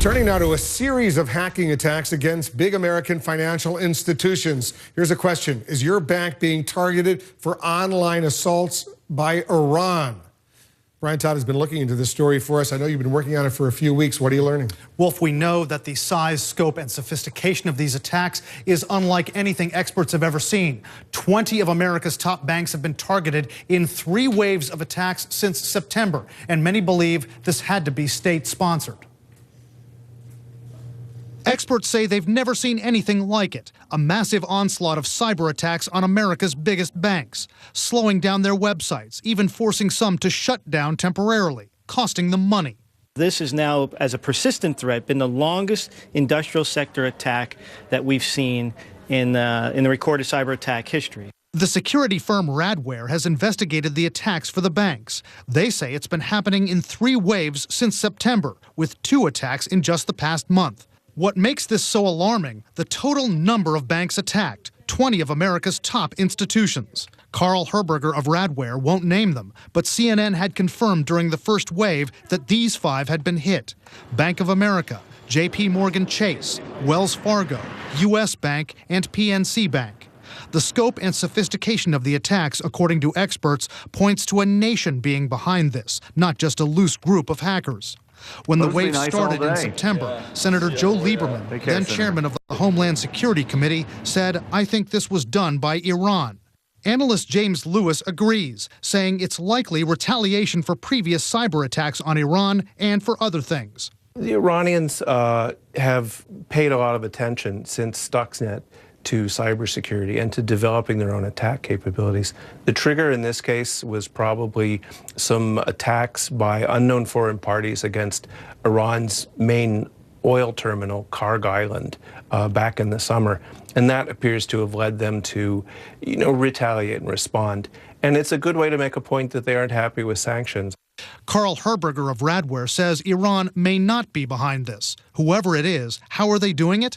Turning now to a series of hacking attacks against big American financial institutions. Here's a question. Is your bank being targeted for online assaults by Iran? Brian Todd has been looking into this story for us. I know you've been working on it for a few weeks. What are you learning? Wolf, we know that the size, scope, and sophistication of these attacks is unlike anything experts have ever seen. 20 of America's top banks have been targeted in 3 waves of attacks since September, and many believe this had to be state-sponsored. Experts say they've never seen anything like it, a massive onslaught of cyber attacks on America's biggest banks, slowing down their websites, even forcing some to shut down temporarily, costing them money. This is now, as a persistent threat, been the longest industrial sector attack that we've seen in the recorded cyber attack history. The security firm Radware has investigated the attacks for the banks. They say it's been happening in 3 waves since September, with 2 attacks in just the past month. What makes this so alarming? The total number of banks attacked, 20 of America's top institutions. Carl Herberger of Radware won't name them, but CNN had confirmed during the first wave that these 5 had been hit. Bank of America, JP Morgan Chase, Wells Fargo, US Bank, and PNC Bank. The scope and sophistication of the attacks, according to experts, points to a nation being behind this, not just a loose group of hackers. When the wave started in September, Senator Joe Lieberman, then chairman of the Homeland Security Committee, said, "I think this was done by Iran." Analyst James Lewis agrees, saying it's likely retaliation for previous cyber attacks on Iran and for other things. The Iranians have paid a lot of attention since Stuxnet to cybersecurity and to developing their own attack capabilities. The trigger in this case was probably some attacks by unknown foreign parties against Iran's main oil terminal, Karg Island, back in the summer. And that appears to have led them to, retaliate and respond. And it's a good way to make a point that they aren't happy with sanctions. Carl Herberger of Radware says Iran may not be behind this. Whoever it is, how are they doing it?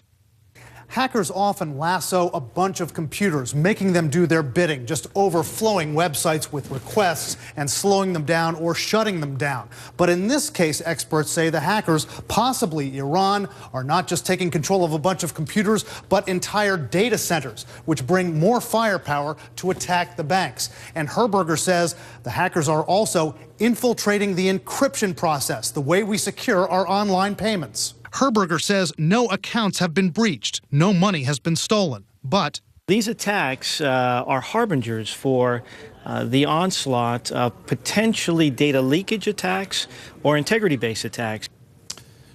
Hackers often lasso a bunch of computers, making them do their bidding, just overflowing websites with requests and slowing them down or shutting them down. But in this case, experts say the hackers, possibly Iran, are not just taking control of a bunch of computers, but entire data centers, which bring more firepower to attack the banks. And Herberger says the hackers are also infiltrating the encryption process, the way we secure our online payments. Herberger says no accounts have been breached, no money has been stolen, but these attacks are harbingers for the onslaught of potentially data leakage attacks or integrity-based attacks.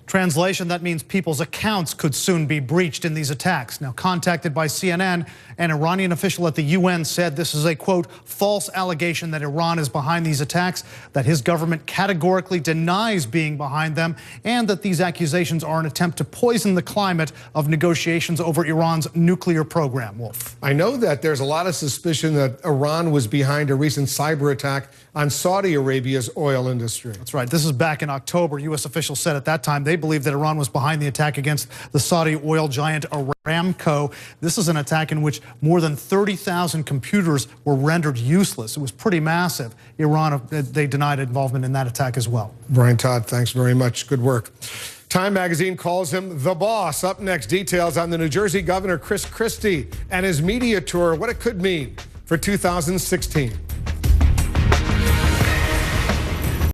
Translation, that means people's accounts could soon be breached in these attacks. Now, contacted by CNN, an Iranian official at the UN said this is a, quote, false allegation that Iran is behind these attacks, that his government categorically denies being behind them, and that these accusations are an attempt to poison the climate of negotiations over Iran's nuclear program. Wolf. I know that there's a lot of suspicion that Iran was behind a recent cyber attack on Saudi Arabia's oil industry. That's right. This is back in October. U.S. officials said at that time they believe that Iran was behind the attack against the Saudi oil giant Aramco. This is an attack in which more than 30,000 computers were rendered useless. It was pretty massive. Iran, they denied involvement in that attack as well. Brian Todd, thanks very much. Good work. Time magazine calls him the boss. Up next, details on the New Jersey Governor Chris Christie and his media tour, what it could mean for 2016.